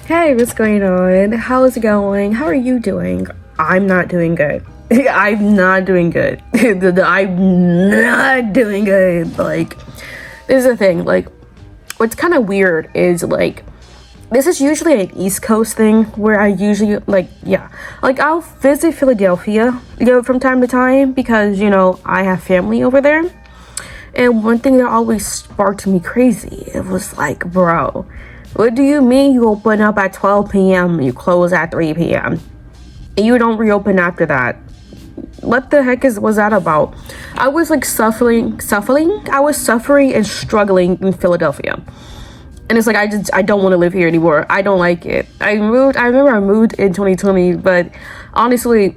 Hey, what's going on? How's it going? How are you doing? I'm not doing good. I'm not doing good. I'm not doing good. Like, this is the thing. Like, what's kind of weird is, like, this is usually an East Coast thing where I usually, I'll visit Philadelphia, from time to time because, I have family over there. And one thing that always sparked me crazy, it was like, bro, what do you mean you open up at 12 p.m. and you close at 3 p.m.? You don't reopen after that. What the heck was that about? I was like suffering. I was suffering and struggling in Philadelphia. And it's like, I don't want to live here anymore. I don't like it. I remember I moved in 2020, but honestly,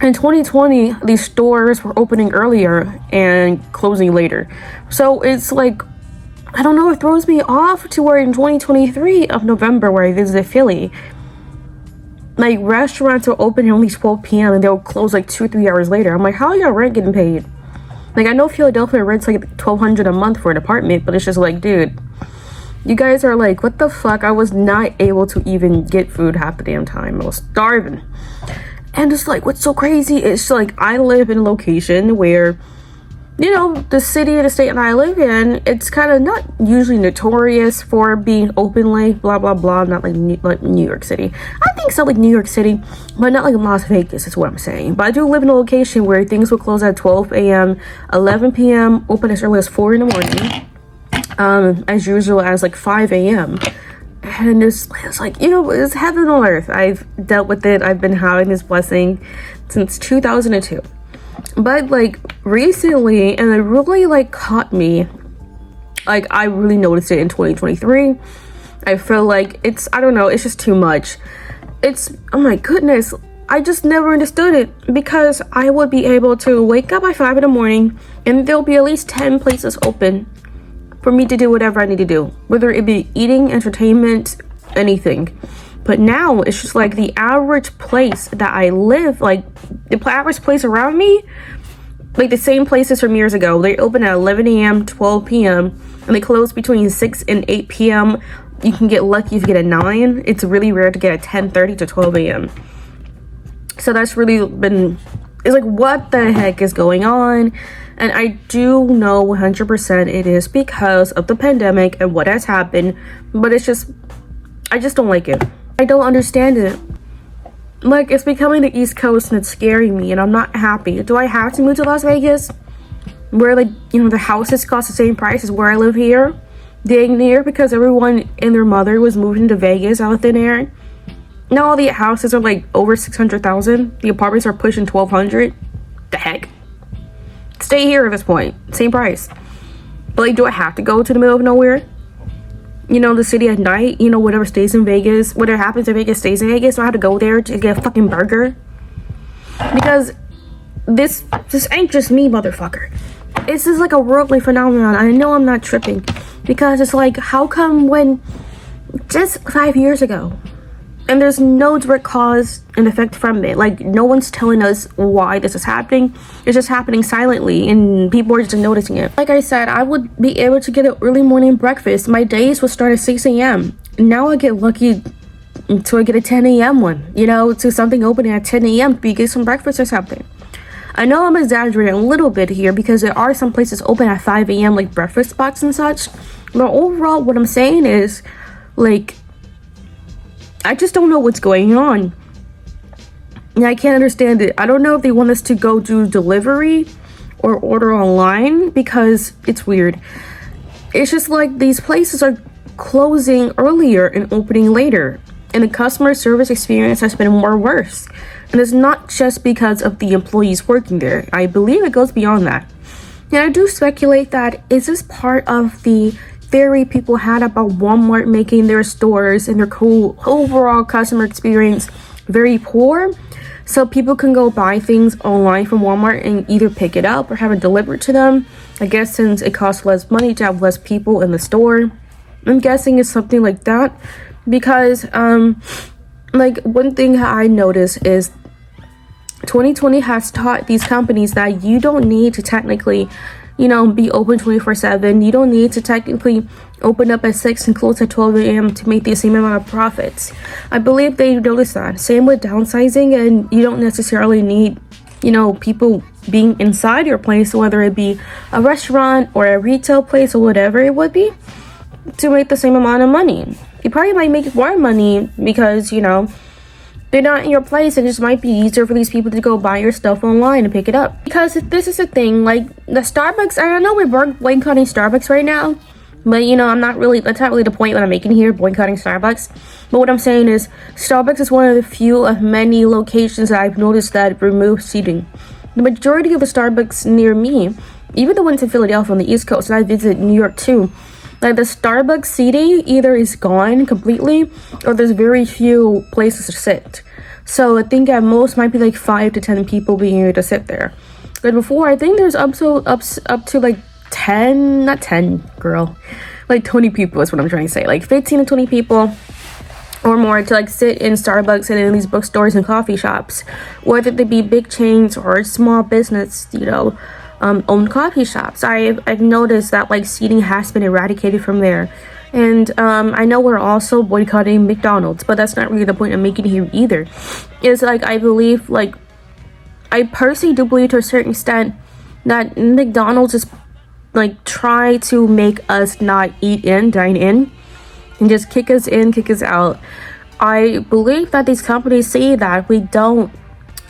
in 2020, these stores were opening earlier and closing later. So it's like, I don't know, it throws me off to where in 2023 of November, where I visited Philly, like, restaurants will open at only 12 p.m. and they'll close like 2-3 hours later. I'm like, how are your rent getting paid? Like, I know Philadelphia rent's like $1,200 a month for an apartment, but it's just like, dude, you guys are like, what the fuck? I was not able to even get food half the damn time. I was starving. And it's like, what's so crazy is, like, I live in a location where, the city and the state that I live in, it's kind of not usually notorious for being open late, blah, blah, blah. Not like New York City. I think so, like New York City, but not like Las Vegas is what I'm saying. But I do live in a location where things will close at 12 a.m., 11 p.m., open as early as 4 in the morning, as usual as like 5 a.m. And it's like, it's heaven on earth. I've dealt with it. I've been having this blessing since 2002. But like recently, and it really like caught me, like I really noticed it in 2023. I feel like I don't know, it's just too much. Oh my goodness, I just never understood it, because I would be able to wake up at 5 in the morning and there'll be at least 10 places open for me to do whatever I need to do, whether it be eating, entertainment, anything. But now it's just like the average place that I live, like the average place around me, like the same places from years ago, they open at 11 a.m., 12 p.m., and they close between 6 and 8 p.m. You can get lucky if you get a 9. It's really rare to get a 10:30 to 12 a.m. So that's really it's like, what the heck is going on? And I do know 100% it is because of the pandemic and what has happened, but I just don't like it. I don't understand it. Like, it's becoming the East Coast and it's scaring me and I'm not happy. Do I have to move to Las Vegas? Where, like, the houses cost the same price as where I live here? Dang near, because everyone and their mother was moving to Vegas out of thin air. Now all the houses are like over 600,000. The apartments are pushing 1,200. The heck? Stay here at this point. Same price. But like, do I have to go to the middle of nowhere? The city at night, whatever stays in Vegas, whatever happens in Vegas stays in Vegas. So I have to go there to get a fucking burger. Because this ain't just me, motherfucker. This is like a worldly phenomenon. I know I'm not tripping. Because it's like, how come when just 5 years ago, and there's no direct cause and effect from it. Like, no one's telling us why this is happening. It's just happening silently, and people are just noticing it. Like I said, I would be able to get an early morning breakfast. My days would start at 6 a.m. Now I get lucky until I get a 10 a.m. one, to something opening at 10 a.m. to get some breakfast or something. I know I'm exaggerating a little bit here because there are some places open at 5 a.m. like breakfast spots and such. But overall, what I'm saying is, like, I just don't know what's going on. And I can't understand it. I don't know if they want us to go do delivery or order online, because it's weird. It's just like these places are closing earlier and opening later. And the customer service experience has been more worse. And it's not just because of the employees working there. I believe it goes beyond that. And I do speculate that, is this part of the theory people had about Walmart making their stores and their cool overall customer experience very poor, so people can go buy things online from Walmart and either pick it up or have it delivered to them? I guess since it costs less money to have less people in the store, I'm guessing it's something like that. Because like, one thing I noticed is 2020 has taught these companies that you don't need to technically be open 24/7. You don't need to technically open up at 6 and close at 12 a.m. to make the same amount of profits. I believe they noticed that. Same with downsizing, and you don't necessarily need, people being inside your place, whether it be a restaurant or a retail place or whatever it would be, to make the same amount of money. You probably might make more money because, they're not in your place, and it just might be easier for these people to go buy your stuff online and pick it up. Because this is the thing, like the Starbucks, and I know we're boycotting Starbucks right now, but that's not really the point that I'm making here, boycotting Starbucks. But what I'm saying is Starbucks is one of the few of many locations that I've noticed that remove seating. The majority of the Starbucks near me, even the ones in Philadelphia on the East Coast, and I visit New York too, like the Starbucks seating either is gone completely or there's very few places to sit. So I think at most might be like 5 to 10 people being able to sit there. But before, I think there's up to like 10, not 10, girl, like 20 people is what I'm trying to say. Like 15 to 20 people or more to like sit in Starbucks and in these bookstores and coffee shops, whether they be big chains or small business, owned coffee shops. I've noticed that like seating has been eradicated from there. And I know we're also boycotting McDonald's, but that's not really the point I'm making here either. It's like I believe, like I personally do believe to a certain extent that McDonald's is like try to make us not dine in, and just kick us in, kick us out. I believe that these companies say that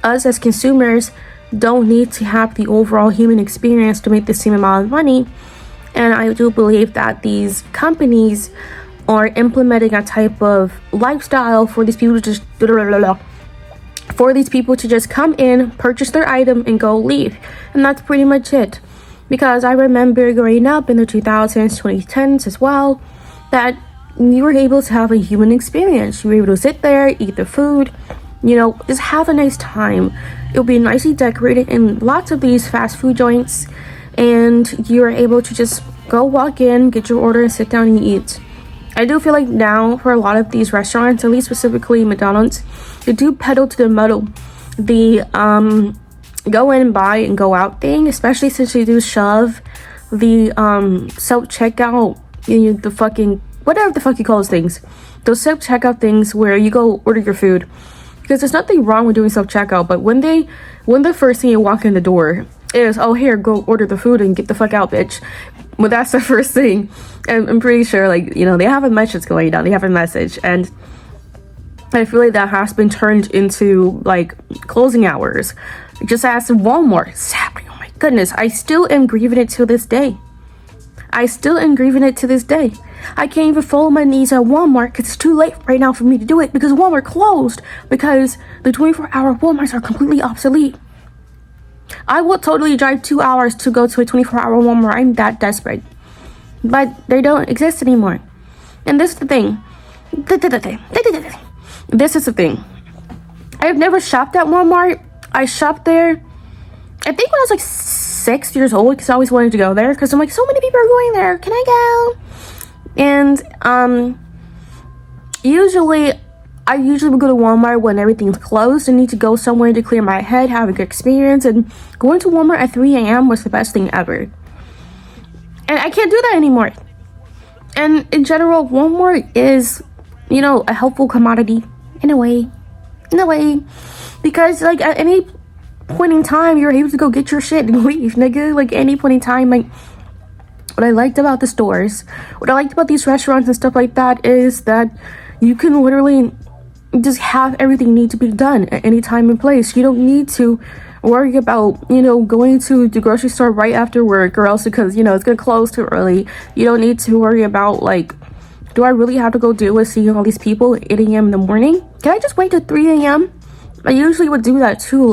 us as consumers don't need to have the overall human experience to make the same amount of money. And I do believe that these companies are implementing a type of lifestyle for these people to just come in, purchase their item, and go leave. And that's pretty much it. Because I remember growing up in the 2000s, 2010s as well, that you were able to have a human experience. You were able to sit there, eat the food, just have a nice time. It will be nicely decorated in lots of these fast food joints, and you're able to just go walk in, get your order, and sit down and eat. I do feel like now for a lot of these restaurants, at least specifically McDonald's, they do pedal to the metal the go in, buy, and go out thing, especially since they do shove the self-checkout, the fucking whatever the fuck you call those things, those self-checkout things where you go order your food. Because there's nothing wrong with doing self-checkout, but when the first thing you walk in the door is, oh, here, go order the food and get the fuck out, bitch. Well, that's the first thing. And I'm pretty sure, they have a message going on. They have a message. And I feel like that has been turned into, closing hours. Just as Walmart. Oh my goodness. I still am grieving it to this day. I can't even follow my needs at Walmart because it's too late right now for me to do it because Walmart closed because the 24-hour Walmarts are completely obsolete. I will totally drive 2 hours to go to a 24-hour Walmart. I'm that desperate. But they don't exist anymore. And this is the thing. This is the thing. I have never shopped at Walmart. I shopped there, I think when I was 6 years old, because I always wanted to go there because I'm like, so many people are going there. Can I go? And usually would go to Walmart when everything's closed and need to go somewhere to clear my head, have a good experience. And going to Walmart at 3 a.m. was the best thing ever. And I can't do that anymore. And in general, Walmart is, a helpful commodity in a way. Because at any point in time, you're able to go get your shit and leave, nigga. Any point in time, what I liked about the stores, what I liked about these restaurants and stuff like that is that you can literally just have everything need to be done at any time and place. You don't need to worry about, going to the grocery store right after work or else because, it's going to close too early. You don't need to worry about, do I really have to go deal with seeing all these people at 8 a.m. in the morning? Can I just wait till 3 a.m.? I usually would do that too,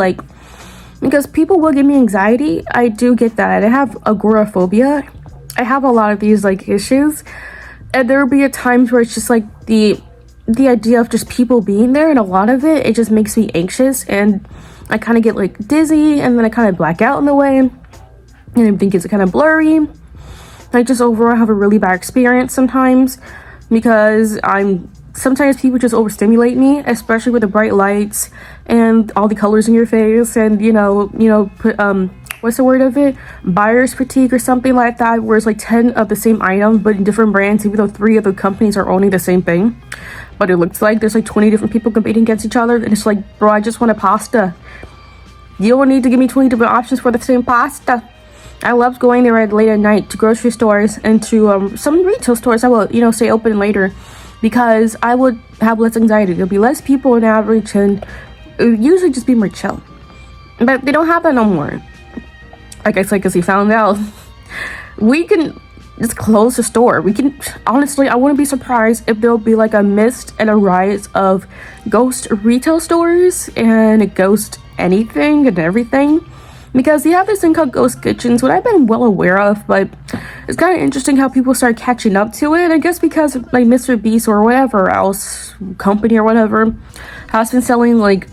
because people will give me anxiety. I do get that. I have agoraphobia. I have a lot of these issues, and there will be at times where it's just the idea of just people being there, and a lot of it just makes me anxious, and I kind of get dizzy, and then I kind of black out in the way, and everything gets kind of blurry. I just overall have a really bad experience sometimes because sometimes people just overstimulate me, especially with the bright lights and all the colors in your face, and what's the word of it? Buyer's fatigue or something like that, where it's like 10 of the same item, but in different brands, even though 3 of the companies are owning the same thing. But it looks like there's like 20 different people competing against each other. And it's like, bro, I just want a pasta. You don't need to give me 20 different options for the same pasta. I love going there late at night to grocery stores and to some retail stores. I will, stay open later because I would have less anxiety. There'll be less people on average and it would usually just be more chill. But they don't have that no more. I guess because he found out. We can just close the store. We can, honestly, I wouldn't be surprised if there'll be like a mist and a rise of ghost retail stores and ghost anything and everything. Because they have this thing called ghost kitchens, what I've been well aware of, but it's kind of interesting how people start catching up to it. I guess because like Mr. Beast or whatever else company or whatever has been selling like,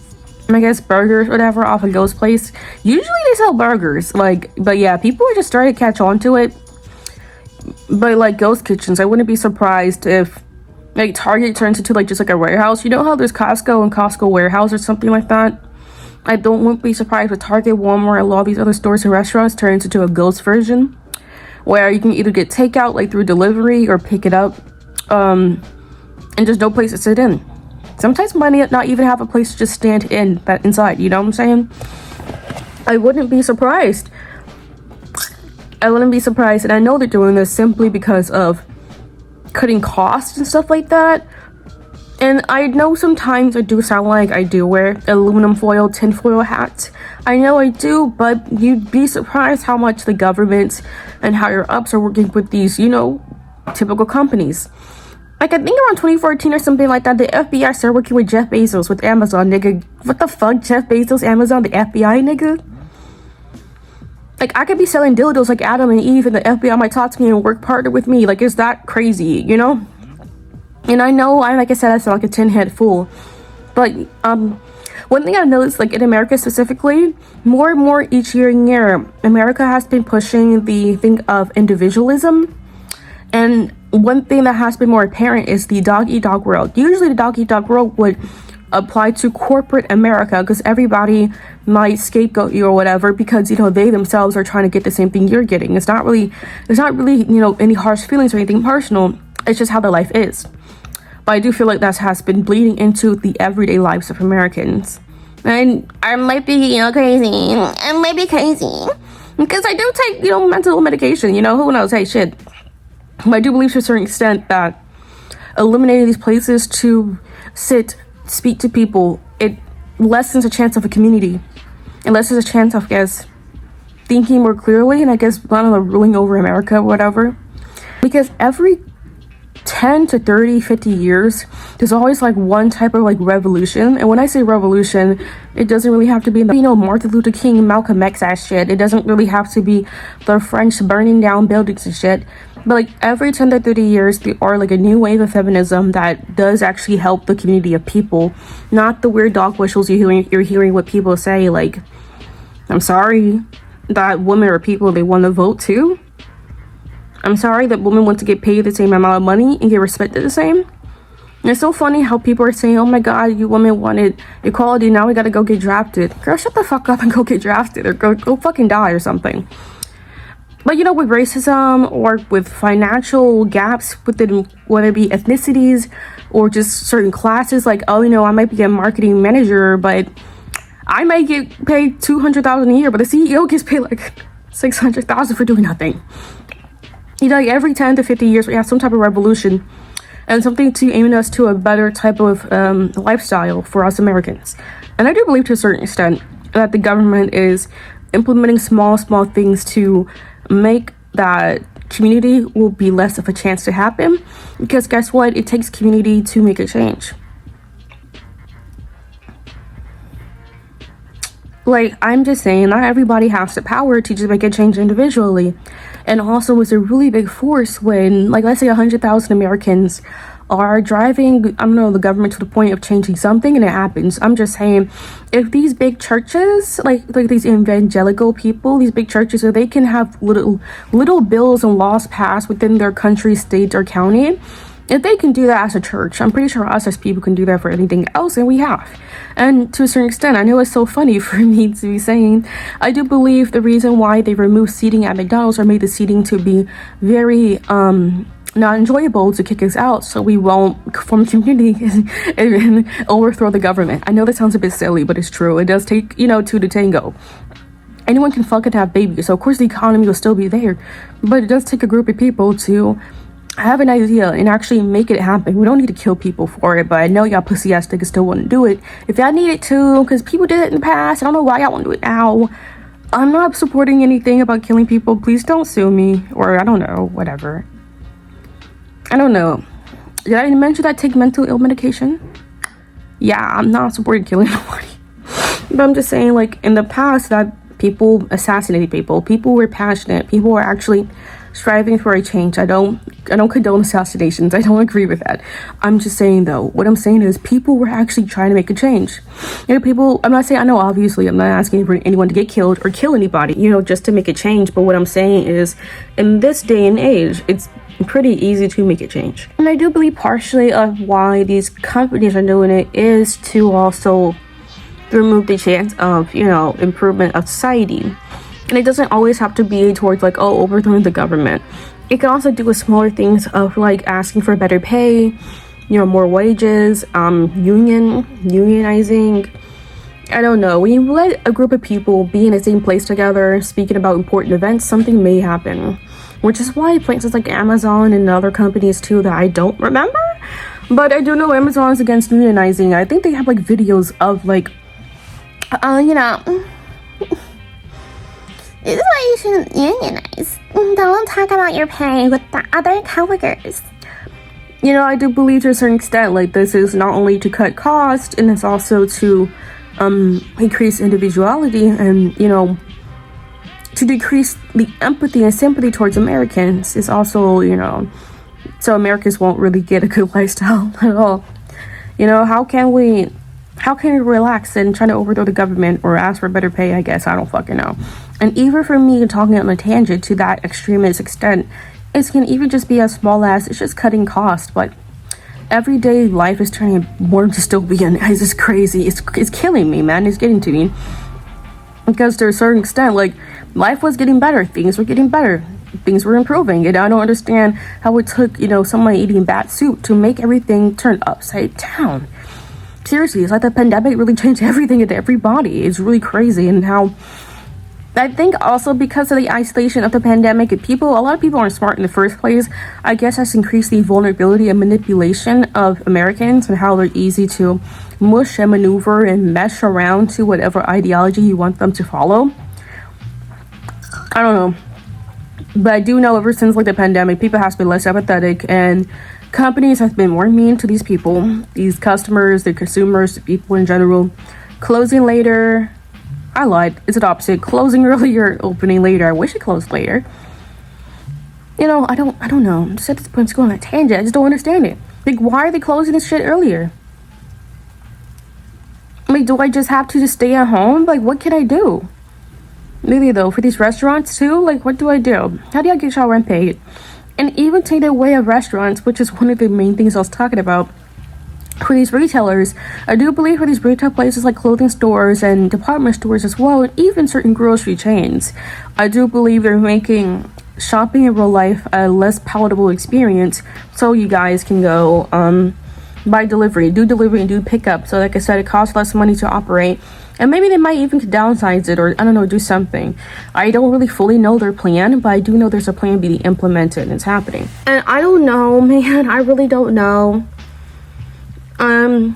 I guess, burgers or whatever off a ghost place. Usually they sell burgers, but yeah, people are just starting to catch on to it. But like ghost kitchens, I wouldn't be surprised if like Target turns into like just like a warehouse. You know how there's Costco and Costco warehouse or something like that? I wouldn't be surprised if Target, Walmart, and all these other stores and restaurants turns into a ghost version where you can either get takeout like through delivery or pick it up and just no place to sit in. Sometimes might not even have a place to just stand inside, you know what I'm saying? I wouldn't be surprised. And I know they're doing this simply because of cutting costs and stuff like that. And I know sometimes I do sound like I do wear aluminum foil, tinfoil hats. I know I do, but you'd be surprised how much the government and higher ups are working with these, typical companies. Like, I think around 2014 or something like that, the FBI started working with Jeff Bezos, with Amazon, nigga. What the fuck? Jeff Bezos, Amazon, the FBI, nigga? Like, I could be selling dildos like Adam and Eve, and the FBI might talk to me and work partner with me. Like, is that crazy, And I know, like I said, I sound like a tin head fool. But, one thing I've noticed, like, in America specifically, more and more each year and year, America has been pushing the thing of individualism. And one thing that has been more apparent is the dog-eat-dog world. Usually the dog-eat-dog world would apply to corporate America because everybody might scapegoat you or whatever because, they themselves are trying to get the same thing you're getting. It's not really, any harsh feelings or anything personal. It's just how their life is. But I do feel like that has been bleeding into the everyday lives of Americans. And I might be, crazy. I might be crazy. Because I do take, mental medication, who knows? Hey, shit. But I do believe to a certain extent that eliminating these places to speak to people, it lessens a chance of a community. It lessens a chance of, thinking more clearly and ruling over America or whatever. Because every 10 to 30, 50 years, there's always like one type of like revolution. And when I say revolution, it doesn't really have to be, Martin Luther King, Malcolm X ass shit. It doesn't really have to be the French burning down buildings and shit. But like every 10 to 30 years, there are like a new wave of feminism that does actually help the community of people. Not the weird dog whistles you're hearing what people say. Like, I'm sorry that women are people they want to vote too. I'm sorry that women want to get paid the same amount of money and get respected the same. And it's so funny how people are saying, oh my god, you women wanted equality, now we gotta go get drafted. Girl, shut the fuck up and go get drafted or go fucking die or something. But with racism or with financial gaps within, whether it be ethnicities or just certain classes, like, I might be a marketing manager, but I might get paid $200,000 a year, but the CEO gets paid like $600,000 for doing nothing. Like every 10 to 50 years, we have some type of revolution and something to aim us to a better type of lifestyle for us Americans. And I do believe to a certain extent that the government is implementing small things to make that community will be less of a chance to happen. Because guess what? It takes community to make a change. Like, I'm just saying, not everybody has the power to just make a change individually. And also, it's a really big force when, like, let's say 100,000 Americans are driving, the government to the point of changing something, and it happens. I'm just saying, if these big churches, like these evangelical people, these big churches, so they can have little bills and laws passed within their country, state, or county, If they can do that as a church, I'm pretty sure us as people can do that for anything else, and we have. And to a certain extent, I know it's so funny for me to be saying, I do believe the reason why they removed seating at McDonald's or made the seating to be very not enjoyable to kick us out so we won't form community and overthrow the government. I know that sounds a bit silly, but it's true. It does take, two to tango. Anyone can fucking have babies, so of course the economy will still be there, but it does take a group of people to have an idea and actually make it happen. We don't need to kill people for it, but I know y'all pussy ass niggas still wouldn't do it if y'all needed to, because people did it in the past. I don't know why y'all won't do it now. I'm not supporting anything about killing people. Please don't sue me, or I don't know, whatever. I don't know. Did I mention that I take mental ill medication? Yeah, I'm not supporting killing nobody. But I'm just saying, like, in the past that people assassinated people. People were passionate. People were actually striving for a change. I don't condone assassinations. I don't agree with that. I'm just saying, though, what I'm saying is people were actually trying to make a change. People, I'm not saying, I know, obviously, I'm not asking for anyone to get killed or kill anybody, just to make a change. But what I'm saying is, in this day and age, it's pretty easy to make a change. And I do believe partially of why these companies are doing it is to also remove the chance of, improvement of society. And it doesn't always have to be towards like, overthrowing the government. It can also do with smaller things of like asking for better pay, more wages, unionizing. I don't know. When you let a group of people be in the same place together, speaking about important events, something may happen. Which is why places like Amazon and other companies too that I don't remember. But I do know Amazon is against unionizing. I think they have like videos of like, this is why you shouldn't unionize. Don't talk about your pay with the other coworkers. I do believe to a certain extent, like, this is not only to cut costs, and it's also to increase individuality and, to decrease the empathy and sympathy towards Americans. Is also, so Americans won't really get a good lifestyle at all. How can we relax and try to overthrow the government or ask for better pay? I guess I don't fucking know. And even for me talking on a tangent to that extremist extent, it can even just be as small as it's just cutting costs. But everyday life is turning more dystopian. It's just crazy. It's killing me, man. It's getting to me. Because to a certain extent, like, life was getting better. Things were getting better. Things were improving. And I don't understand how it took, someone eating bat soup to make everything turn upside down. Seriously, it's like the pandemic really changed everything into everybody. It's really crazy. And how I think also because of the isolation of the pandemic, a lot of people aren't smart in the first place. I guess that's increased the vulnerability and manipulation of Americans and how they're easy to mush and maneuver and mesh around to whatever ideology you want them to follow. I don't know. But I do know ever since like the pandemic, people have been less empathetic and companies have been more mean to these people, these customers, the consumers, the people in general. Closing later. I lied. It's the opposite. Closing earlier, opening later. I wish it closed later. I don't know. I'm just at this point going on a tangent. I just don't understand it. Like, why are they closing this shit earlier? Like, do I just have to just stay at home? Like, what can I do? Maybe though, for these restaurants too, like, what do I do? How do I get y'all rent paid? And even take the way of restaurants, which is one of the main things I was talking about. For these retailers, I do believe for these retail places like clothing stores and department stores as well, and even certain grocery chains, I do believe they're making shopping in real life a less palatable experience, so you guys can go buy delivery, do pickup. So like I said, it costs less money to operate, and maybe they might even downsize it, or I don't know, do something. I don't really fully know their plan, but I do know there's a plan being implemented and it's happening. And I don't know, man, I really don't know. I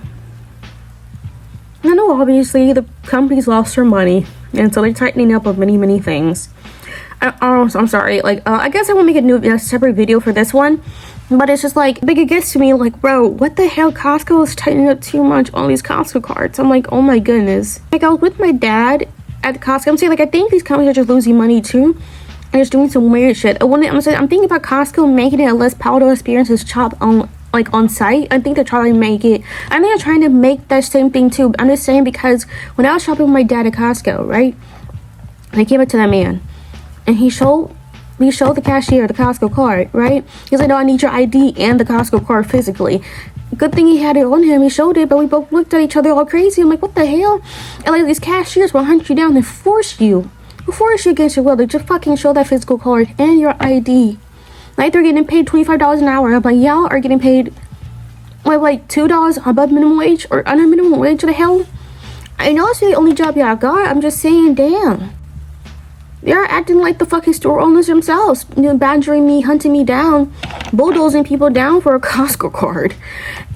know obviously the companies lost their money, and so they're tightening up of many things. I'm sorry, I guess I will make a separate video for this one, but it's just like, it gets to me like, bro, what the hell? Costco is tightening up too much on these Costco cards. I'm like, oh my goodness. Like, I was with my dad at Costco. I'm saying, like, I think these companies are just losing money too, and just doing some weird shit. I'm thinking about Costco making it a less palatable experience to shop on site. I think they're trying to make it. I think they're trying to make that same thing too. I'm just saying, because when I was shopping with my dad at Costco, right, I gave it to that man, and he showed We show the cashier the Costco card, right? He's like, no, I need your ID and the Costco card physically. Good thing he had it on him. He showed it, but we both looked at each other all crazy. I'm like, what the hell? And like these cashiers will hunt you down and force you against your will to just fucking show that physical card and your ID. Like they're getting paid $25 an hour. I'm like, y'all are getting paid like $2 above minimum wage or under minimum wage. What the hell? I know it's the only job y'all got. I'm just saying, damn. They're acting like the fucking store owners themselves, badgering me, hunting me down, bulldozing people down for a Costco card.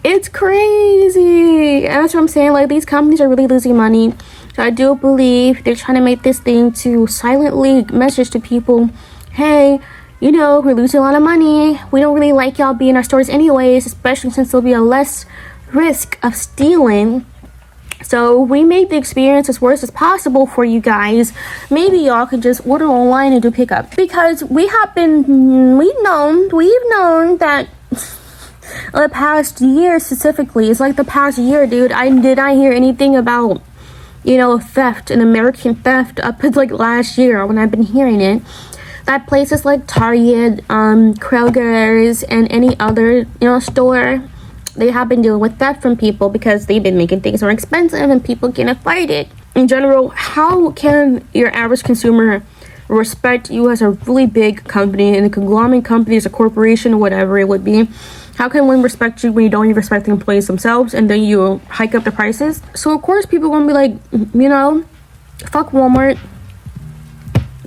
It's crazy. And that's what I'm saying. Like, these companies are really losing money. So I do believe they're trying to make this thing to silently message to people, hey, you know, we're losing a lot of money. We don't really like y'all being in our stores anyways, especially since there'll be a less risk of stealing. So we made the experience as worse as possible for you guys. Maybe y'all could just order online and do pickup, because we've known that the past year specifically, it's like the past year, dude, did I hear anything about, you know, theft and American theft up until like last year when I've been hearing it. That places like Target, Kroger's, and any other, you know, store, they have been dealing with theft from people because they've been making things more expensive and people can't afford it. In general, how can your average consumer respect you as a really big company and a conglomerate company, as a corporation or whatever it would be? How can one respect you when you don't even respect the employees themselves and then you hike up the prices? So of course people are gonna be like, you know, fuck Walmart,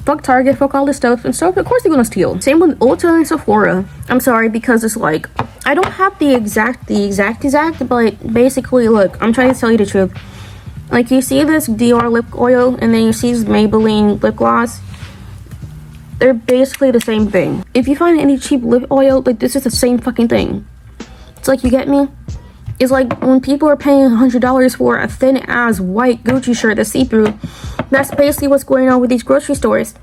fuck Target, fuck all this stuff and stuff. Of course they're gonna steal. Same with Ulta and Sephora. I'm sorry, because it's like, I don't have the exact, but basically, look, I'm trying to tell you the truth. Like, you see this Dior lip oil and then you see this Maybelline lip gloss. They're basically the same thing. If you find any cheap lip oil, like, this is the same fucking thing. It's like, you get me? It's like when people are paying $100 for a thin-ass white Gucci shirt that's see-through. That's basically what's going on with these grocery stores.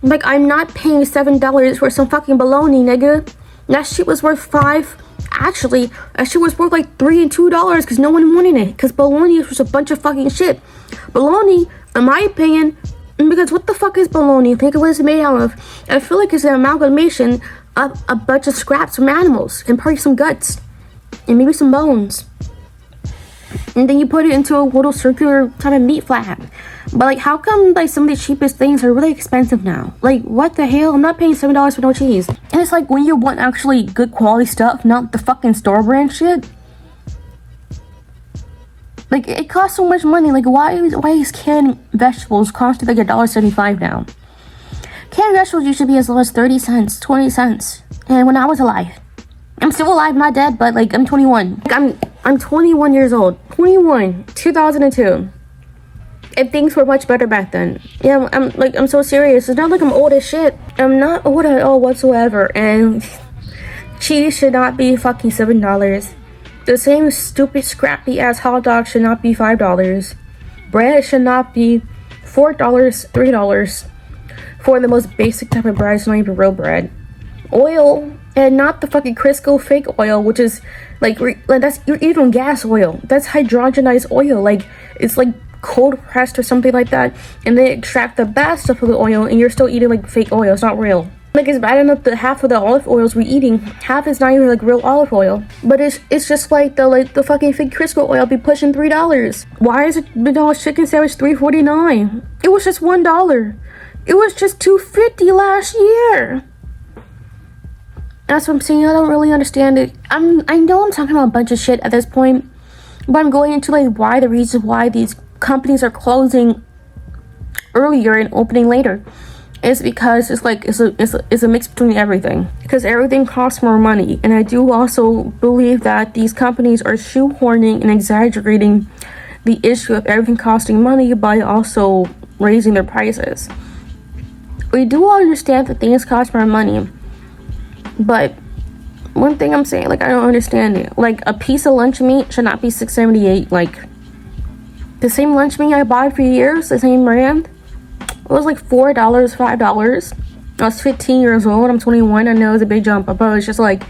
Like, I'm not paying $7 for some fucking bologna, nigga. That shit was worth $5. Actually, that shit was worth like $3 and $2 because no one wanted it. Because bologna was a bunch of fucking shit. Bologna, in my opinion, because what the fuck is bologna? Think of what it's made out of. I feel like it's an amalgamation of a bunch of scraps from animals and probably some guts and maybe some bones. And then you put it into a little circular type of meat flap. But like, how come like some of the cheapest things are really expensive now? Like, what the hell? I'm not paying $7 for no cheese. And it's like, when you want actually good quality stuff, not the fucking store brand shit. Like, it costs so much money. Like, why is canned vegetables costing like $1.75 now? Canned vegetables used to be as low as 30 cents, 20 cents. And when I was alive, I'm still alive, not dead, but like, I'm 21. Like, I'm 21 years old. 21, 2002. And things were much better back then. Yeah, I'm so serious. It's not like I'm old as shit. I'm not old at all whatsoever. And cheese should not be fucking $7. The same stupid scrappy ass hot dog should not be $5. Bread should not be $4, $3 for the most basic type of bread. It's not even real bread. Oil, and not the fucking Crisco fake oil, which is like that's, you're eating gas oil. That's hydrogenized oil. Like, it's like cold pressed or something like that, and they extract the bad stuff of the oil, and you're still eating like fake oil. It's not real. Like, it's bad enough that half of the olive oils we're eating, half is not even like real olive oil, but it's just like the fucking fake Crisco oil be pushing $3. Why is it McDonald's chicken sandwich $3.49? It was just $1. It was just $2.50 last year. That's what I'm saying. I don't really understand it. I know I'm talking about a bunch of shit at this point, but I'm going into like why the reasons why these companies are closing earlier and opening later is because it's like it's a mix between everything, because everything costs more money. And I do also believe that these companies are shoehorning and exaggerating the issue of everything costing money by also raising their prices. We do understand that things cost more money, but one thing I'm saying, like, I don't understand it. Like, a piece of lunch meat should not be $6.78. Like, the same lunch meat I bought for years, the same brand, it was like $4, $5. I was 15 years old. I'm 21. I know it was a big jump up, but it's just like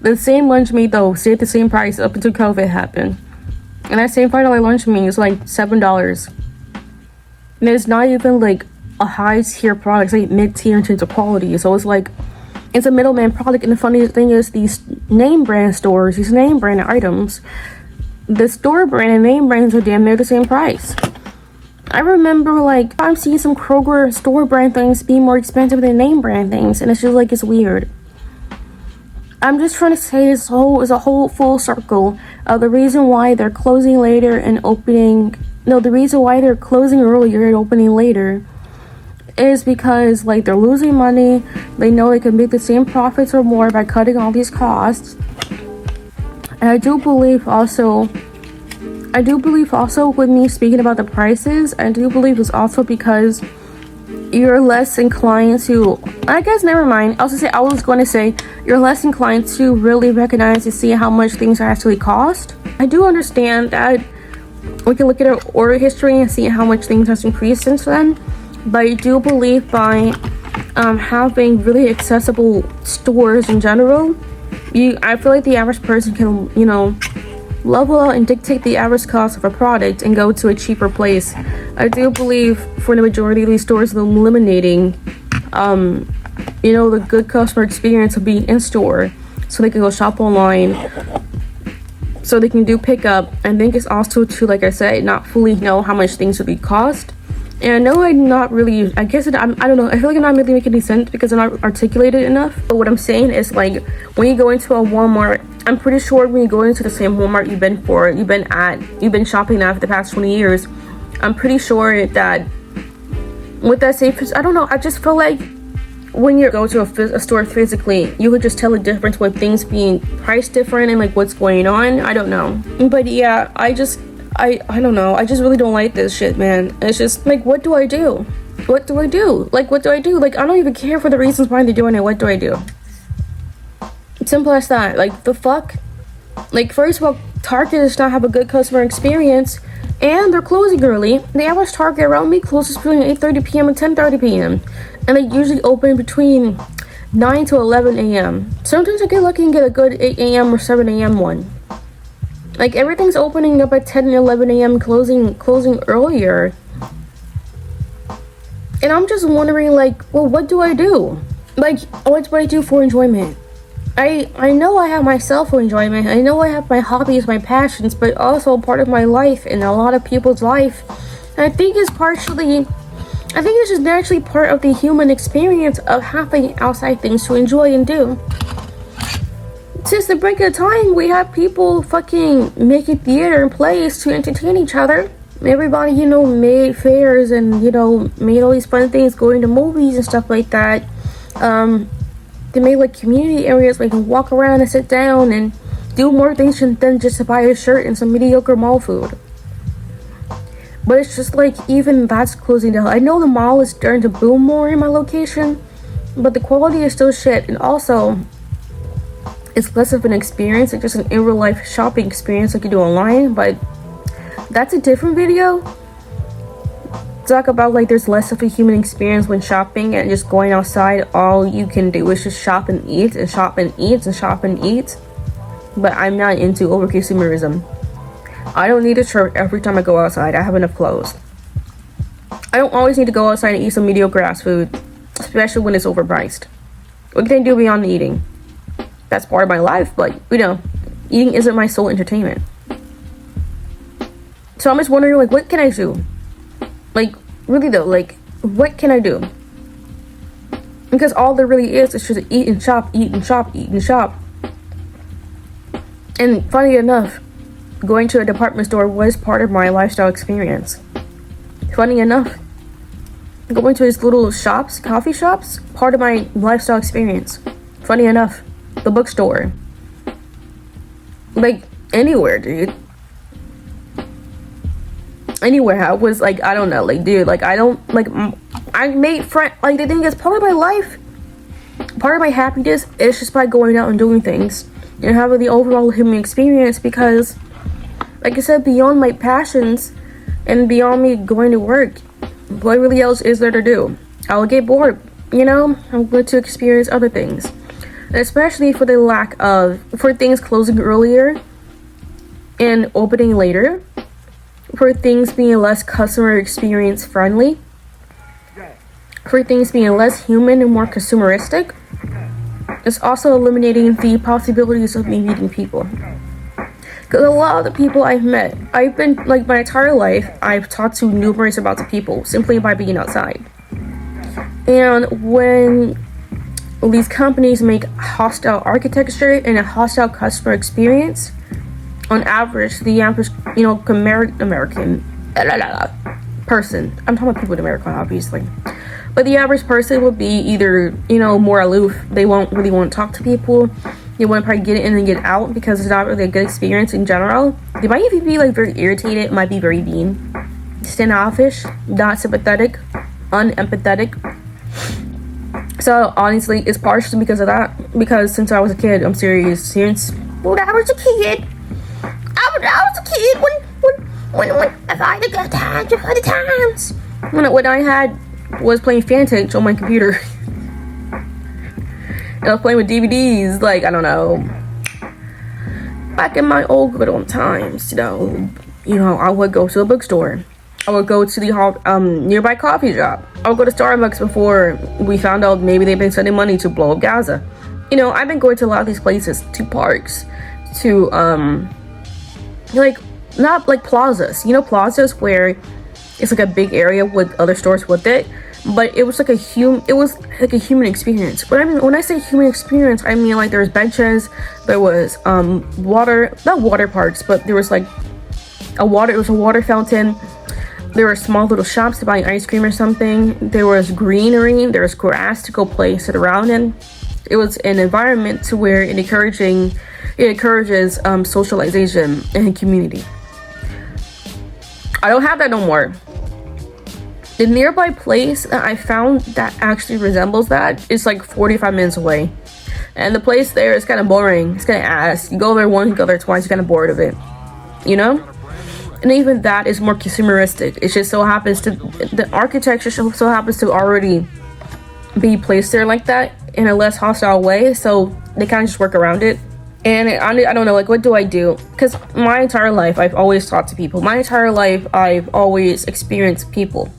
the same lunch meat though stayed the same price up until COVID happened. And that same $5 lunch meat is like $7. And it's not even like a high tier product, it's like mid tier in terms of quality. So it's like it's a middleman product. And the funny thing is, these name brand stores, these name brand items, the store brand and name brands are damn near the same price. I remember like I'm seeing some Kroger store brand things being more expensive than name brand things, and it's just like it's weird. I'm just trying to say this whole is a whole full circle of the reason why they're closing later and opening. No, the reason why they're closing earlier and opening later is because like they're losing money. They know they can make the same profits or more by cutting all these costs. And I do believe also with me speaking about the prices, I do believe it's also because you're less inclined to, I guess never mind. I was going to say you're less inclined to really recognize to see how much things actually cost. I do understand that we can look at our order history and see how much things has increased since then. But I do believe by having really accessible stores in general, I feel like the average person can, you know, level out and dictate the average cost of a product and go to a cheaper place. I do believe for the majority of these stores, they're eliminating, you know, the good customer experience of being in store, so they can go shop online, so they can do pickup. I think it's also to, like I said, not fully know how much things would be cost. And I know I'm not really, I don't know, I feel like I'm not really making any sense because I'm not articulated enough. But what I'm saying is, like, when you go into a Walmart, I'm pretty sure when you go into the same Walmart you've been shopping at for the past 20 years, I'm pretty sure that with that same, I don't know, I just feel like when you go to a store physically, you could just tell the difference with things being priced different and like what's going on. I don't know. But yeah, I don't know. I just really don't like this shit, man. It's just like, what do I do? What do I do? Like, what do I do? Like, I don't even care for the reasons why they're doing it. What do I do? Simple as that. Like, the fuck? Like, first of all, Target does not have a good customer experience, and they're closing early. The average Target around me closes between 8:30 p.m. and 10:30 p.m. And they usually open between 9 to 11 a.m. Sometimes I get lucky and get a good 8 a.m. or 7 a.m. one. Like, everything's opening up at 10 and 11 a.m. closing earlier. And I'm just wondering, like, well, what do I do? Like, what do I do for enjoyment? I know I have myself for enjoyment. I know I have my hobbies, my passions, but also part of my life and a lot of people's life. And I think it's just naturally part of the human experience of having outside things to enjoy and do. Since the break of time, we have people fucking making theater and plays to entertain each other. Everybody, you know, made fairs and, you know, made all these fun things, going to movies and stuff like that. They made like community areas where you can walk around and sit down and do more things than just to buy a shirt and some mediocre mall food. But it's just like, even that's closing down. I know the mall is starting to boom more in my location, but the quality is still shit. And also, it's less of an experience. It's just an in real life shopping experience like you do online. But that's a different video. Talk about like there's less of a human experience when shopping and just going outside. All you can do is just shop and eat and shop and eat and shop and eat. But I'm not into over consumerism. I don't need a shirt every time I go outside. I have enough clothes. I don't always need to go outside and eat some mediocre ass food, especially when it's overpriced. What can I do beyond eating? That's part of my life, but you know, eating isn't my sole entertainment. So I'm just wondering, like, what can I do? Like, really though, like, what can I do? Because all there really is just eat and shop, eat and shop, eat and shop. And funny enough, going to a department store was part of my lifestyle experience. Funny enough, going to these little shops, coffee shops, part of my lifestyle experience. Funny enough, the bookstore. Like, anywhere, dude. Anywhere. I was like, I don't know, like, dude, like, I don't, like, I made friends, like, the thing is, part of my life, part of my happiness is just by going out and doing things and having the overall human experience, because, like I said, beyond my passions and beyond me going to work, what really else is there to do? I'll get bored, you know? I'm going to experience other things. And especially for the lack of, for things closing earlier and opening later, for things being less customer experience friendly. for things being less human and more consumeristic. It's also eliminating the possibilities of me meeting people. Because a lot of the people I've met, I've been, like, my entire life, I've talked to numerous amounts of people simply by being outside. And when these companies make hostile architecture and a hostile customer experience, on average, the average, American person, I'm talking about people in America, obviously, but the average person would be either, more aloof. They won't really want to talk to people. They want to probably get in and get out because it's not really a good experience in general. They might even be like very irritated, might be very mean, standoffish, not sympathetic, unempathetic. So honestly, it's partially because of that. Because since I was a kid, I'm serious. Since when I was a kid, when I had the good times, when I had was playing Fantage on my computer. And I was playing with DVDs, like, I don't know, back in my old good old times, I would go to the bookstore. I would go to the nearby coffee shop. I would go to Starbucks before we found out maybe they've been sending money to blow up Gaza. I've been going to a lot of these places, to parks, to, not like plazas. Plazas where it's like a big area with other stores with it. But it was like a human experience. When I say human experience, I mean like there was benches, there was not water parks, but there was like it was a water fountain. There were small little shops to buy ice cream or something. There was greenery, there was grass to go play, sit around in. It was an environment to where it encourages socialization and community. I don't have that no more. The nearby place that I found that actually resembles that is like 45 minutes away. And the place there is kind of boring. It's kind of ass. You go there once, you go there twice, you're kind of bored of it. And even that is more consumeristic. It just so happens the architecture so happens to already be placed there like that in a less hostile way. So they kind of just work around it. And I don't know, like, what do I do? Because my entire life, I've always talked to people. My entire life, I've always experienced people.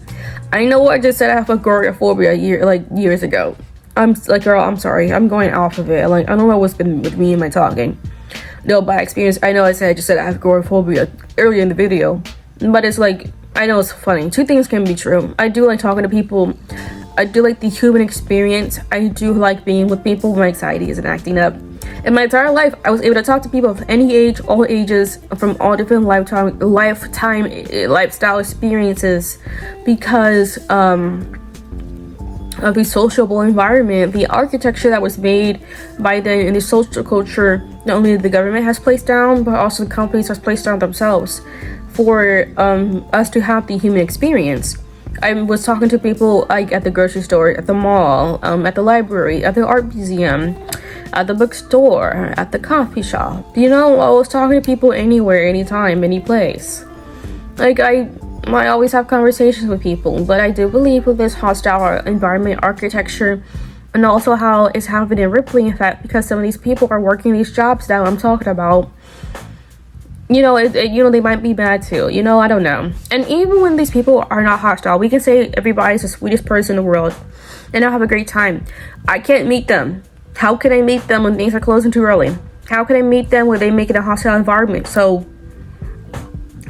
I know I just said I have agoraphobia years ago. I'm like, girl, I'm sorry. I'm going off of it. Like, I don't know what's been with me and my talking. No, by experience, I know I just said I have agoraphobia earlier in the video. But it's like, I know it's funny. Two things can be true. I do like talking to people. I do like the human experience. I do like being with people. My anxiety isn't acting up. In my entire life, I was able to talk to people of any age, all ages, from all different lifestyle experiences because of the sociable environment, the architecture that was made by then in the social culture. Not only the government has placed down, but also the companies has placed down themselves for us to have the human experience. I was talking to people like at the grocery store, at the mall, at the library, at the art museum, at the bookstore, at the coffee shop. I was talking to people anywhere, anytime, any place. Like, I always have conversations with people, but I do believe with this hostile environment architecture and also how it's having a rippling effect because some of these people are working these jobs that I'm talking about. They might be bad too. I don't know. And even when these people are not hostile, we can say everybody's the sweetest person in the world and I'll have a great time. I can't meet them. How can I meet them when things are closing too early? How can I meet them when they make it a hostile environment? So,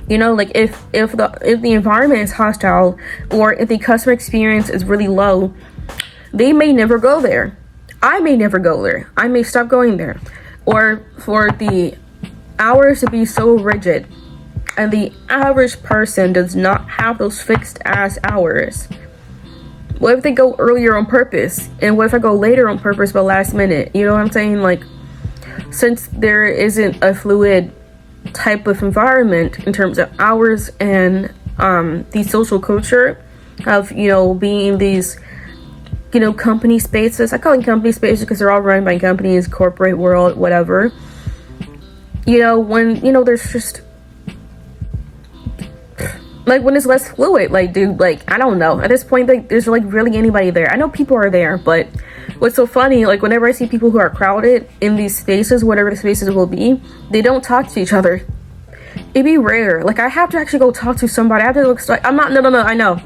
like if the environment is hostile or if the customer experience is really low, they may never go there. I may never go there. I may stop going there. Or for the hours to be so rigid and the average person does not have those fixed ass hours. What if they go earlier on purpose? And what if I go later on purpose but last minute? You know what I'm saying? Like, since there isn't a fluid type of environment in terms of hours and the social culture of, being these, company spaces. I call them company spaces because they're all run by companies, corporate world, whatever. When, there's just like when it's less fluid, like, dude, like, I don't know. At this point, like, there's like really anybody there. I know people are there, but what's so funny, like, whenever I see people who are crowded in these spaces, whatever the spaces will be, they don't talk to each other. It'd be rare. Like, I have to actually go talk to somebody. I have to look like, no, I know.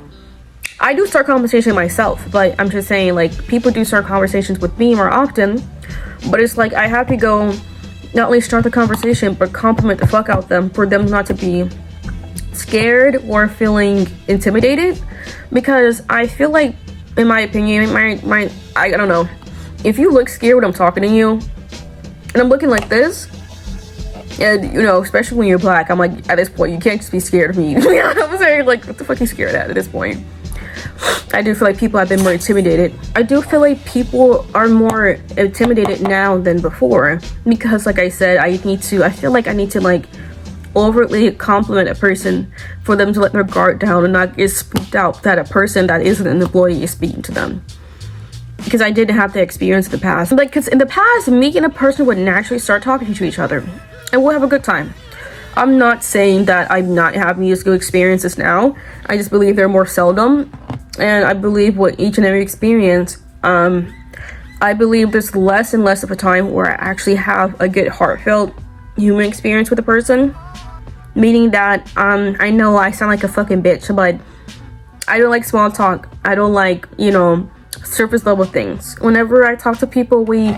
I do start conversation myself, but I'm just saying, like, people do start conversations with me more often, but it's like I have to go not only start the conversation but compliment the fuck out them for them not to be scared or feeling intimidated, because I feel like, in my opinion, I don't know, if you look scared when I'm talking to you and I'm looking like this, and you know, especially when you're black, I'm like, at this point you can't just be scared of me. You know what I'm saying? Like, what the fuck are you scared at this point? I do feel like people have been more intimidated. I do feel like people are more intimidated now than before, because like I said, I feel like I need to like overtly compliment a person for them to let their guard down and not get spooked out that a person that isn't an employee is speaking to them. Because I did have the experience in the past. Like, because in the past, me and a person would naturally start talking to each other and we'll have a good time. I'm not saying that I'm not having these good experiences now. I just believe they're more seldom. And I believe with each and every experience, I believe there's less and less of a time where I actually have a good heartfelt human experience with a person. Meaning that I know I sound like a fucking bitch, but I don't like small talk. I don't like, you know, surface level things. Whenever I talk to people, we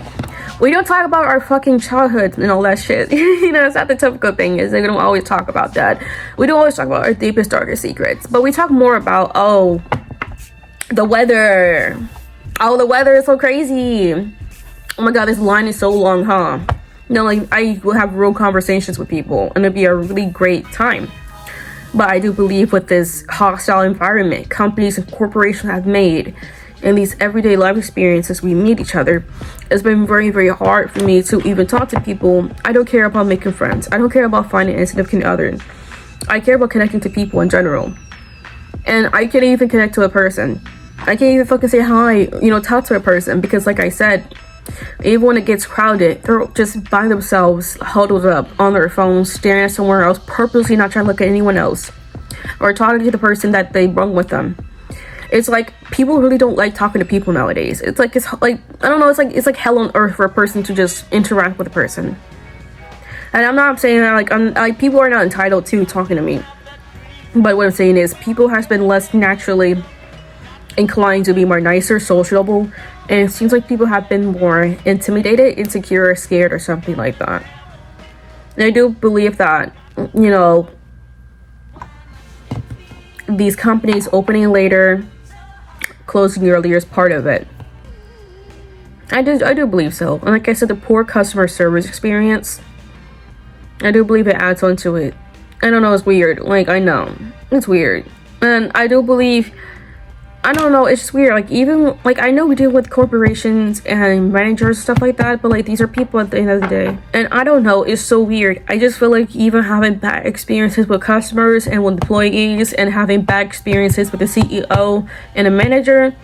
don't talk about our fucking childhood and all that shit. You know, it's not the typical thing, is we don't always talk about that. We don't always talk about our deepest, darkest secrets, but we talk more about, oh, the weather. Oh, the weather is so crazy. Oh my god, this line is so long, huh? You know, like, I will have real conversations with people and it'll be a really great time. But I do believe with this hostile environment companies and corporations have made, and these everyday life experiences we meet each other, it's been very, very hard for me to even talk to people. I don't care about making friends. I don't care about finding a significant other. I care about connecting to people in general. And I can't even connect to a person. I can't even fucking say hi, you know, talk to a person, because like I said, even when it gets crowded, they're just by themselves, huddled up on their phones, staring at somewhere else, purposely not trying to look at anyone else, or talking to the person that they brought with them. It's like people really don't like talking to people nowadays. It's like I don't know. It's like hell on earth for a person to just interact with a person. And I'm not saying that like people are not entitled to talking to me, but what I'm saying is people has been less naturally inclined to be more nicer, sociable, and it seems like people have been more intimidated, insecure, scared, or something like that. And I do believe that, you know, these companies opening later, closing earlier is part of it. I do believe so. And like I said, the poor customer service experience, I do believe it adds on to it. I don't know, it's weird. Like, I know it's weird. And I do believe, I don't know, it's just weird. Like, even, like, I know we deal with corporations and managers and stuff like that, but like, these are people at the end of the day. And I don't know, it's so weird. I just feel like even having bad experiences with customers and with employees, and having bad experiences with the CEO and a manager,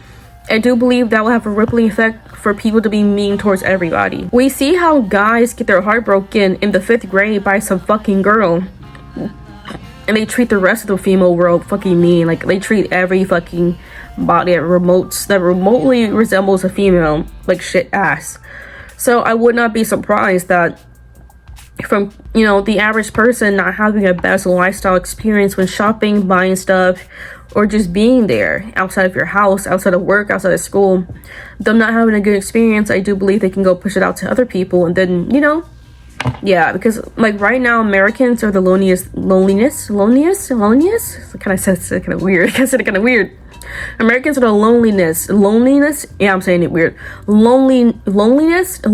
I do believe that will have a rippling effect for people to be mean towards everybody. We see how guys get their heart broken in the 5th grade by some fucking girl, and they treat the rest of the female world fucking mean. Like, they treat every fucking body that remotely resembles a female like shit ass. So I would not be surprised that from, you know, the average person not having a best lifestyle experience when shopping, buying stuff, or just being there outside of your house, outside of work, outside of school, them not having a good experience, I do believe they can go push it out to other people. And then, you know, yeah, because like right now Americans are the loneliest. Kind of said it kind of weird. I said it kind of weird. Americans are the loneliest. Yeah, I'm saying it weird. Loneliest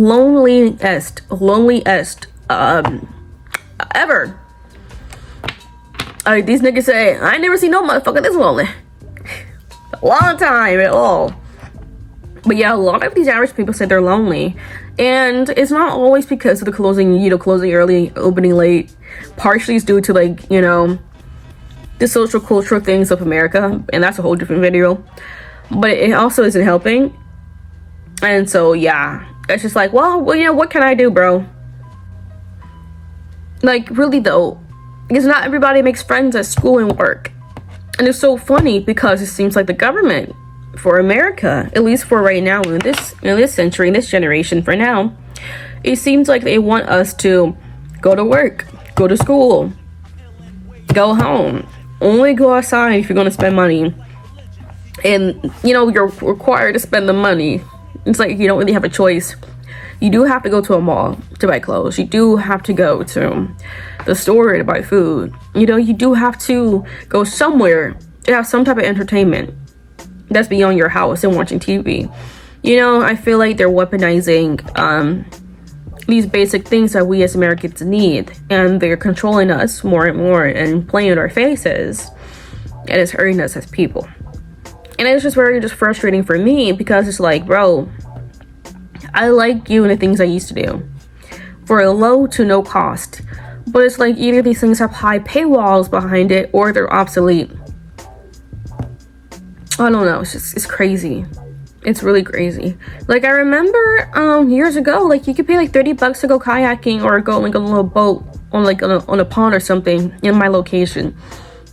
ever. These niggas say, I ain't never seen no motherfucker this lonely. A long time at all. But yeah, a lot of these average people say they're lonely. And it's not always because of the closing early, opening late. Partially it's due to, like, you know, the social cultural things of America. And that's a whole different video. But it also isn't helping. And so, yeah. It's just like, well, you know, what can I do, bro? Like, really though. Because not everybody makes friends at school and work. And it's so funny because it seems like the government for America, at least for right now, in this century, in this generation, for now, it seems like they want us to go to work, go to school, go home, only go outside if you're going to spend money, and you know you're required to spend the money. It's like you don't really have a choice. You do have to go to a mall to buy clothes. You do have to go to the store to buy food. You know, you do have to go somewhere to have some type of entertainment that's beyond your house and watching TV. You know, I feel like they're weaponizing these basic things that we as Americans need, and they're controlling us more and more and playing in our faces, and it's hurting us as people. And it's just very frustrating for me, because it's like, bro, I like you and the things I used to do for a low to no cost, but it's like either these things have high paywalls behind it or they're obsolete. I don't know, it's crazy. It's really crazy. Like, I remember years ago, like, you could pay like $30 to go kayaking or go like a little boat on like on a pond or something in my location.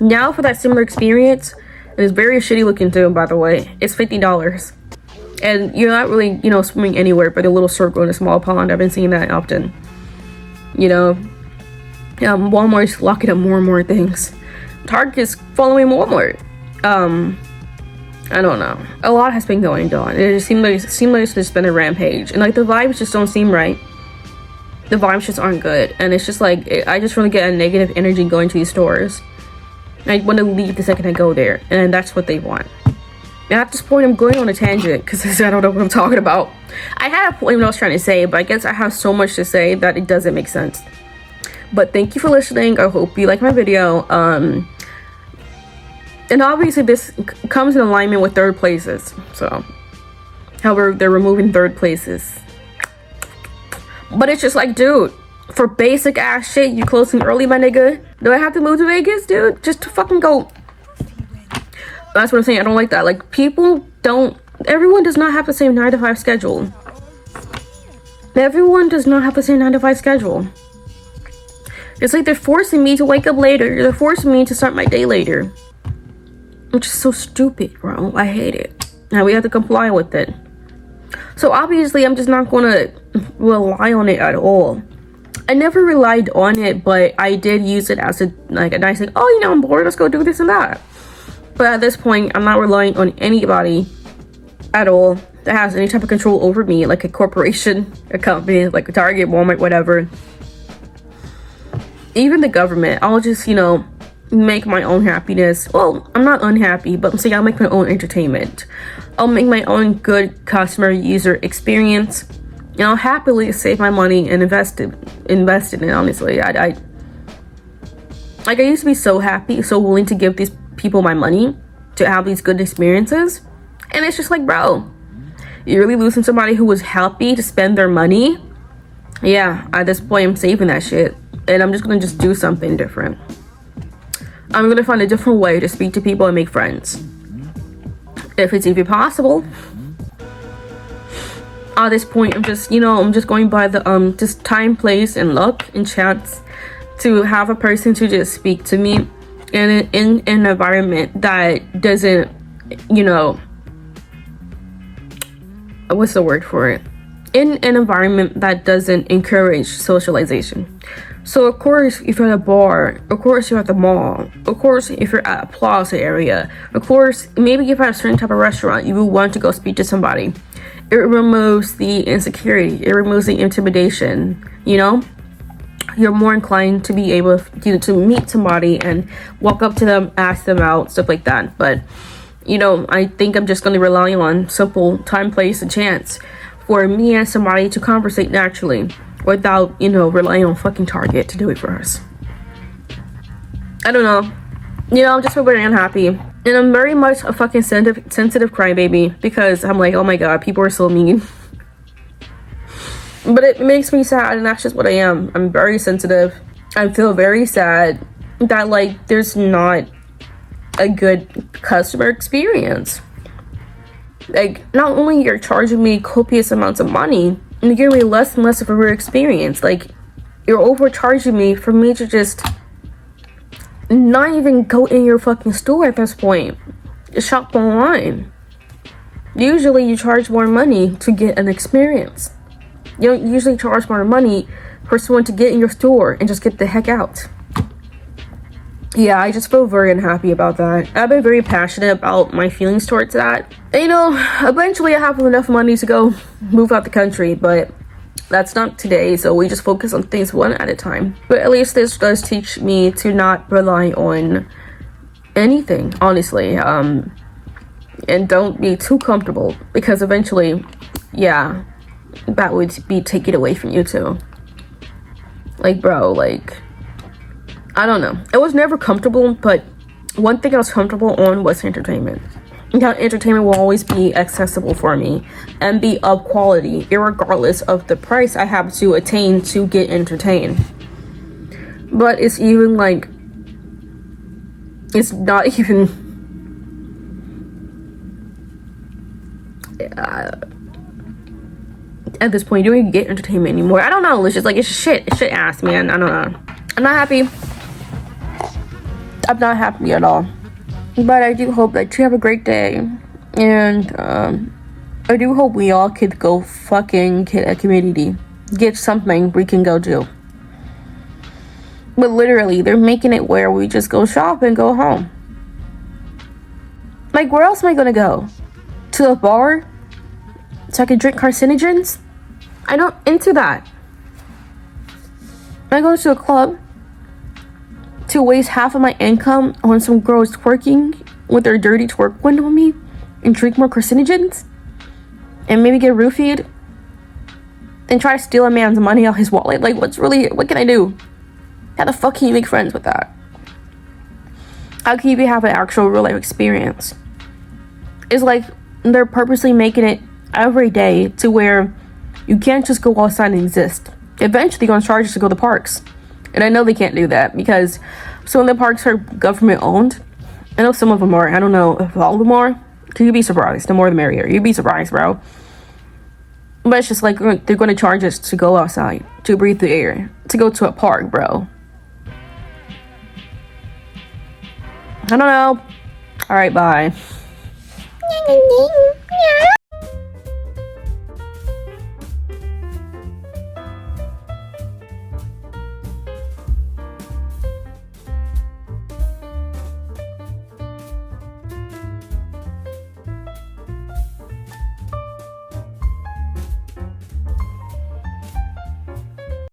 Now for that similar experience, it is very shitty looking too, by the way, it's $50. And you're not really, you know, swimming anywhere but a little circle in a small pond. I've been seeing that often. You know, Walmart's locking up more and more things. Target is following Walmart. I don't know. A lot has been going on. It just seems like it's just been a rampage. And like the vibes just don't seem right. The vibes just aren't good. And it's just like, I just really get a negative energy going to these stores. I want to leave the second I go there. And that's what they want. And at this point, I'm going on a tangent because I don't know what I'm talking about. I had a point what I was trying to say, but I guess I have so much to say that it doesn't make sense. But thank you for listening. I hope you like my video. And obviously this comes in alignment with third places. So, however, they're removing third places. But it's just like, dude, for basic ass shit, you closing early, my nigga? Do I have to move to Vegas, dude? Just to fucking go. That's what I'm saying. I don't like that. Like, everyone does not have the same 9 to 5 schedule. Everyone does not have the same 9 to 5 schedule. It's like they're forcing me to wake up later. They're forcing me to start my day later. Which is so stupid, bro. I hate it. Now we have to comply with it. So obviously, I'm just not gonna rely on it at all. I never relied on it, but I did use it as a nice thing. Oh, you know, I'm bored. Let's go do this and that. But at this point, I'm not relying on anybody at all that has any type of control over me, like a corporation, a company, like a Target, Walmart, whatever. Even the government. I'll just, you know, make my own happiness. Well, I'm not unhappy, but I'm saying I'll make my own entertainment. I'll make my own good customer user experience, and I'll happily save my money and invest in it. Honestly, I used to be so happy, so willing to give these people my money to have these good experiences, and it's just like, bro, you're really losing somebody who was happy to spend their money. Yeah, at this point, I'm saving that shit, and I'm just gonna do something different. I'm gonna find a different way to speak to people and make friends, if it's even possible. At this point, I'm just going by the just time, place, and luck and chance to have a person to just speak to me in an environment that doesn't, you know, what's the word for it? In an environment that doesn't encourage socialization. So of course, if you're at a bar, of course you're at the mall, of course if you're at a plaza area, of course maybe if you're at a certain type of restaurant, you will want to go speak to somebody. It removes the insecurity, it removes the intimidation, you know? You're more inclined to be able to meet somebody and walk up to them, ask them out, stuff like that. But, you know, I think I'm just going to rely on simple time, place, and chance for me and somebody to conversate naturally, without, you know, relying on fucking Target to do it for us. I don't know. You know, I'm just very unhappy. And I'm very much a fucking sensitive crybaby, because I'm like, oh my god, people are so mean. But it makes me sad, and that's just what I am. I'm very sensitive. I feel very sad that, like, there's not a good customer experience. Like, not only you're charging me copious amounts of money, and you're giving me less and less of a real experience. Like, you're overcharging me for me to just not even go in your fucking store at this point. Shop online. Usually you charge more money to get an experience. You don't usually charge more money for someone to get in your store and just get the heck out. yeah, I just feel very unhappy about that. I've been very passionate about my feelings towards that. And, you know, eventually I have enough money to go move out the country, but that's not today, so we just focus on things one at a time. But at least this does teach me to not rely on anything, honestly. And don't be too comfortable, because eventually, yeah, that would be taken away from you too. Like, bro, like, I don't know. It was never comfortable, but one thing I was comfortable on was entertainment. And how entertainment will always be accessible for me and be of quality, irregardless of the price I have to attain to get entertained. But it's even like, it's not even... at this point, you don't even get entertainment anymore. I don't know. It's just like, it's shit. It's shit ass, man. I don't know. I'm not happy. I'm not happy at all. But I do hope that you have a great day. And I do hope we all could go fucking get a community. Get something we can go do. But literally, they're making it where we just go shop and go home. Like, where else am I gonna go? To a bar? So I can drink carcinogens? I'm not into that. I go to a club to waste half of my income on some girls twerking with their dirty twerk window on me and drink more carcinogens and maybe get roofied and try to steal a man's money out his wallet. Like, what can I do? How the fuck can you make friends with that? How can you have an actual real life experience? It's like they're purposely making it every day to where you can't just go outside and exist. Eventually they're gonna charge us to go to the parks. And I know they can't do that because some of the parks are government owned. I know some of them are. I don't know if all of them are. You'd be surprised. The more the merrier. You'd be surprised, bro. But it's just like they're gonna charge us to go outside, to breathe the air, to go to a park, bro. I don't know. Alright, bye.